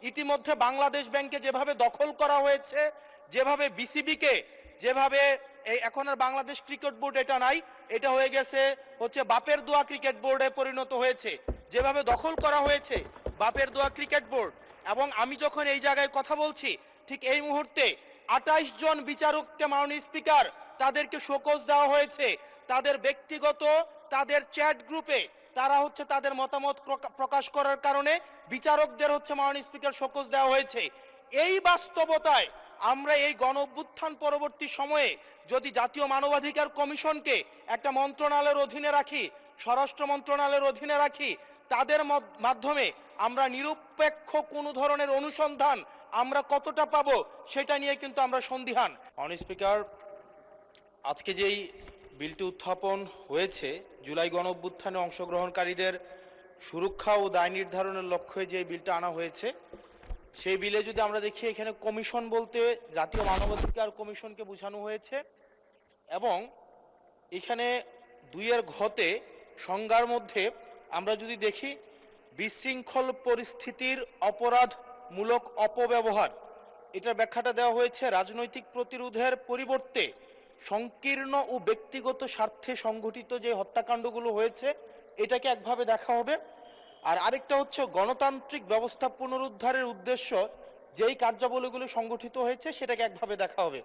ইতিমধ্যে বাংলাদেশ ব্যাংকে যেভাবে দখল করা হয়েছে, যেভাবে বিসিবিকে যেভাবে এখন আর বাংলাদেশ ক্রিকেট বোর্ড এটা নাই, এটা হয়ে গেছে হচ্ছে বাপের দোয়া ক্রিকেট বোর্ডে পরিণত হয়েছে, যেভাবে দখল করা হয়েছে বাপের দোয়া ক্রিকেট বোর্ড। এবং আমি যখন এই জায়গায় কথা বলছি ঠিক এই মুহূর্তে 28 জন বিচারককে মাননীয় স্পিকার তাদেরকে শোকজ দেওয়া হয়েছে, তাদের ব্যক্তিগত তাদের চ্যাট গ্রুপে তারা হচ্ছে তাদের মতামত প্রকাশ করার কারণে বিচারকদের হচ্ছে মাননীয় স্পিকার শোকজ দেওয়া হয়েছে। এই বাস্তবতায় আমরা এই গণ অভ্যুত্থান পরবর্তী সময়ে যদি জাতীয় মানবাধিকার কমিশনকে একটা মন্ত্রণালয়ের অধীনে রাখি, স্বরাষ্ট্র মন্ত্রণালয়ের অধীনে রাখি, তাদের মাধ্যমে আমরা নিরপেক্ষ কোনো ধরনের অনুসন্ধান আমরা কতটা পাবো সেটা নিয়ে কিন্তু আমরা সন্দিহান। মাননীয় স্পিকার, আজকে যেই বিলটি উত্থাপন হয়েছে জুলাই গণ অভ্যুত্থানে অংশগ্রহণকারীদের সুরক্ষা ও দায় নির্ধারণের লক্ষ্যে যে বিলটা আনা হয়েছে, সেই বিলে যদি আমরা দেখি এখানে কমিশন বলতে জাতীয় মানবাধিকার কমিশনকে বোঝানো হয়েছে এবং এখানে 2-এর ঘতে সংজ্ঞার মধ্যে আমরা যদি দেখি বিশৃঙ্খল পরিস্থিতির অপরাধমূলক অপব্যবহার, এটার ব্যাখ্যাটা দেওয়া হয়েছে রাজনৈতিক প্রতিরোধের পরিবর্তে সংকীর্ণ ও ব্যক্তিগত স্বার্থে সংগঠিত যে হত্যাকাণ্ডগুলো হয়েছে এটাকে একভাবে দেখা হবে। আর আরেকটা হচ্ছে গণতান্ত্রিক ব্যবস্থা পুনরুদ্ধারের উদ্দেশ্য যেই কার্যাবলীগুলো সংগঠিত হয়েছে সেটাকে একভাবে দেখা হবে।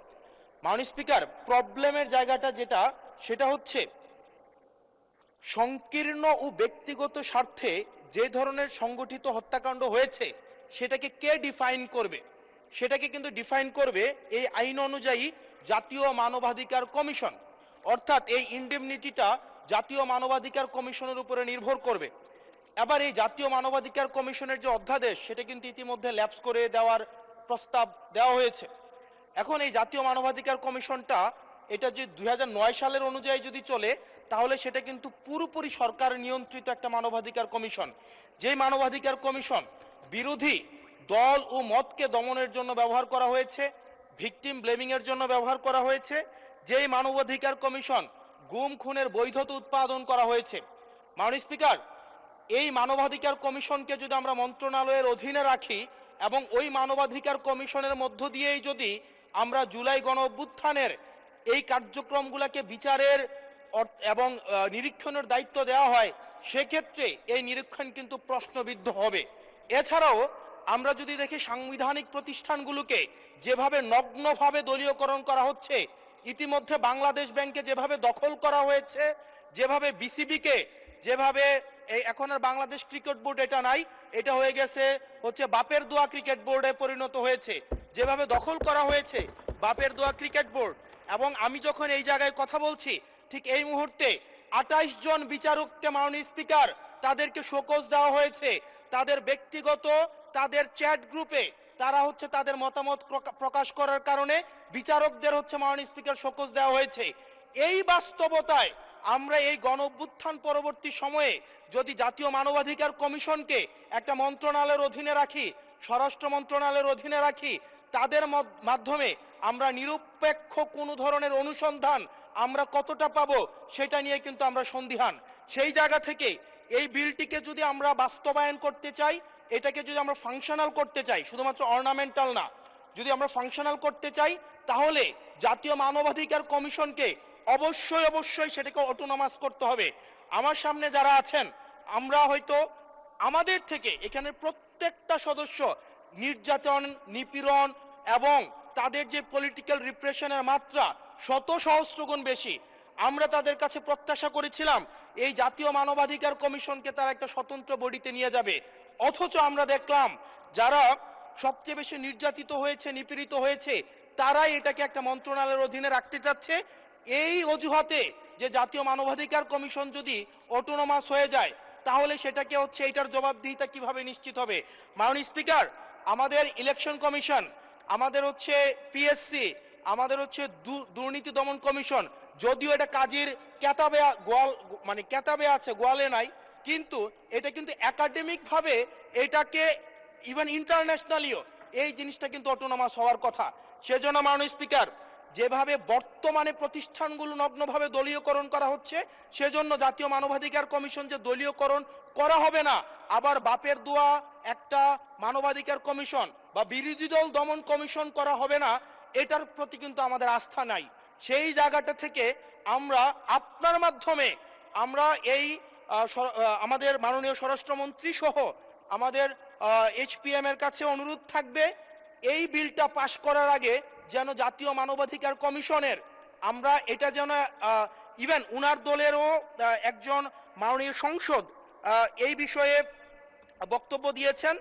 মাননীয় স্পিকার, প্রবলেমের জায়গাটা যেটা সেটা হচ্ছে সংকীর্ণ ও ব্যক্তিগত স্বার্থে যে ধরনের সংগঠিত হত্যাকাণ্ড হয়েছে সেটাকে কে ডিফাইন করবে, সেটাকে কিন্তু ডিফাইন করবে এই আইন অনুযায়ী জাতীয় মানবাধিকার কমিশন। অর্থাৎ এই ইনডেমনিটিটা জাতীয় মানবাধিকার কমিশনের উপরে নির্ভর করবে। এবার এই জাতীয় মানবাধিকার কমিশনের যে অধ্যাদেশ সেটা কিন্তু ইতিমধ্যে ল্যাপস করে দেওয়ার প্রস্তাব দেওয়া হয়েছে। এখন এই জাতীয় মানবাধিকার কমিশনটা এটা যে 2009 সালের অনুযায়ী যদি চলে তাহলে সেটা কিন্তু পুরোপুরি সরকার নিয়ন্ত্রিত একটা মানবাধিকার কমিশন। যেই মানবাধিকার কমিশন বিরোধী দল ও মতকে দমনের জন্য ব্যবহার করা হয়েছে, ভিকটিম ব্লেমিংয়ের জন্য ব্যবহার করা হয়েছে, যেই মানবাধিকার কমিশন গুম খুনের বৈধতা উৎপাদন করা হয়েছে। মাননীয় স্পিকার, এই মানবাধিকার কমিশনকে যদি আমরা মন্ত্রণালয়ের অধীনে রাখি এবং ওই মানবাধিকার কমিশনের মধ্য দিয়েই যদি আমরা জুলাই গণ অভ্যুত্থানের এই কার্যক্রমগুলোকে বিচারের এবং নিরীক্ষণের দায়িত্ব দেওয়া হয়, সেক্ষেত্রে এই নিরীক্ষণ কিন্তু প্রশ্নবিদ্ধ হবে। এছাড়াও আমরা যদি দেখি সাংবিধানিক প্রতিষ্ঠানগুলোকে যেভাবে নগ্নভাবে দলীয়করণ করা হচ্ছে, ইতিমধ্যে বাংলাদেশ ব্যাংকে যেভাবে দখল করা হয়েছে, যেভাবে বিসিবিকে যেভাবে এখন আর বাংলাদেশ ক্রিকেট বোর্ড এটা নাই, এটা হয়ে গেছে হচ্ছে বাপের দোয়া ক্রিকেট বোর্ডে পরিণত হয়েছে, যেভাবে দখল করা হয়েছে বাপের দোয়া ক্রিকেট বোর্ড। এবং আমি যখন এই জায়গায় কথা বলছি ঠিক এই মুহূর্তে 28 জন বিচারককে মাননীয় স্পিকার তাদেরকে শোকজ দেওয়া হয়েছে, তাদের ব্যক্তিগত তাদের চ্যাট গ্রুপে তারা হচ্ছে তাদের মতামত প্রকাশ করার কারণে বিচারকদের হচ্ছে মাননীয় স্পিকার শোকজ দেওয়া হয়েছে। এই বাস্তবতায় আমরা এই গণ অভ্যুত্থান পরবর্তী সময়ে যদি জাতীয় মানবাধিকার কমিশনকে একটা মন্ত্রণালয়ের অধীনে রাখি, স্বরাষ্ট্র মন্ত্রণালয়ের অধীনে রাখি, তাদের মাধ্যমে আমরা নিরপেক্ষ কোনো ধরনের অনুসন্ধান আমরা কতটা পাবো সেটা নিয়ে কিন্তু আমরা সন্দিহান। সেই জায়গা থেকে এই বিলটিকে যদি আমরা বাস্তবায়ন করতে চাই, এটাকে যদি আমরা ফাংশনাল করতে চাই, শুধুমাত্র অর্নামেন্টাল না, যদি আমরা ফাংশনাল করতে চাই তাহলে জাতীয় মানবাধিকার কমিশনকে অবশ্যই সেটাকে অটোনমাস করতে হবে। আমার সামনে যারা আছেন আমরা হয়তো আমাদের থেকে এখানে প্রত্যেকটা সদস্য নির্যাতন, নিপীড়ন এবং তাদের যে পলিটিক্যাল রিপ্রেশনের মাত্রা শত সহস্রগুণ বেশি। আমরা তাদের কাছে প্রত্যাশা করেছিলাম এই জাতীয় মানবাধিকার কমিশনকে তারা একটা স্বতন্ত্র বডিতে নিয়ে যাবে, অথচ আমরা দেখলাম যারা সবচেয়ে বেশি নির্যাতিত হয়েছে, নিপীড়িত হয়েছে, তারাই এটাকে একটা মন্ত্রণালয়ের অধীনে রাখতে চাচ্ছে। এই অজুহাতে যে জাতীয় মানবাধিকার কমিশন যদি অটোনমাস হয়ে যায় তাহলে সেটাকে হচ্ছে এটার জবাবদিহিতা কিভাবে নিশ্চিত হবে। মাননীয় স্পিকার, আমাদের ইলেকশন কমিশন, আমাদের হচ্ছে পিএসসি, আমাদের হচ্ছে দুর্নীতি দমন কমিশন, যদিও এটা কাজের কেতাবে কেতাবে আছে, গোয়ালে নাই, কিন্তু এটা কিন্তু একাডেমিক ভাবে এটাকে ইভেন ইন্টারন্যাশনালিও এই জিনিসটা কিন্তু অটোনমাস হওয়ার কথা। সেজন্য মাননীয় স্পিকার, যেভাবে বর্তমানে প্রতিষ্ঠানগুলো নগ্নভাবে দলীয়করণ করা হচ্ছে, সেজন্য জাতীয় মানবাধিকার কমিশন যে দলীয়করণ করা হবে না আবার বাপের দোয়া একটা মানবাধিকার কমিশন বা বিরোধী দল দমন কমিশন করা হবে না, এটার প্রতি কিন্তু আমাদের আস্থা নাই। সেই জায়গাটা থেকে আমরা আপনার মাধ্যমে আমরা এই আমাদের মাননীয় স্বরাষ্ট্রমন্ত্রী সহ আমাদের HPM এর কাছে অনুরোধ থাকবে, এই বিলটা পাশ করার আগে যেন জাতীয় মানবাধিকার কমিশনের আমরা এটা যেন ইভেন উনার দলেরও একজন মাননীয় সংসদ এই বিষয়ে বক্তব্য দিয়েছেন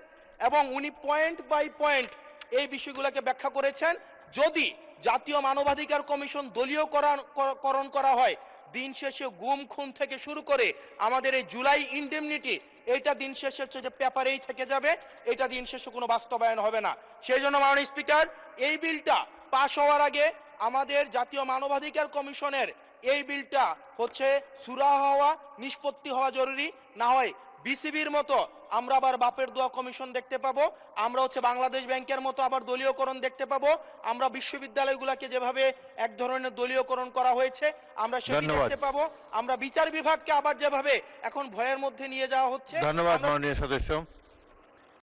এবং উনি পয়েন্ট বাই পয়েন্ট এই বিষয়গুলোকে ব্যাখ্যা করেছেন। যদি জাতীয় মানবাধিকার কমিশন দলীয়করণ করা হয়, দিন শেষে গুম খুন থেকে শুরু করে আমাদের এই জুলাই ইনডেমনিটি, এইটা দিন শেষে হচ্ছে যে পেপারেই থেকে যাবে, এটা দিন শেষে কোনো বাস্তবায়ন হবে না। সেই জন্য মাননীয় স্পিকার, এই বিলটা পাশ হওয়ার আগে আমাদের জাতীয় মানবাধিকার কমিশনের এই বিলটা হচ্ছে সুরাহা হওয়া, নিষ্পত্তি হওয়া জরুরি। না হয় বিসিবির মতো আমরা আবার বাপের দোয়া কমিশন দেখতে পাবো, আমরা হচ্ছে বাংলাদেশ ব্যাংকের মতো আবার দলীয়করণ দেখতে পাবো, আমরা বিশ্ববিদ্যালয়গুলোকে যেভাবে এক ধরনের দলীয়করণ করা হয়েছে আমরা সেটা দেখতে পাবো, আমরা বিচার বিভাগকে আবার যেভাবে এখন ভয়ের মধ্যে নিয়ে যাওয়া হচ্ছে। ধন্যবাদ মাননীয় সদস্য।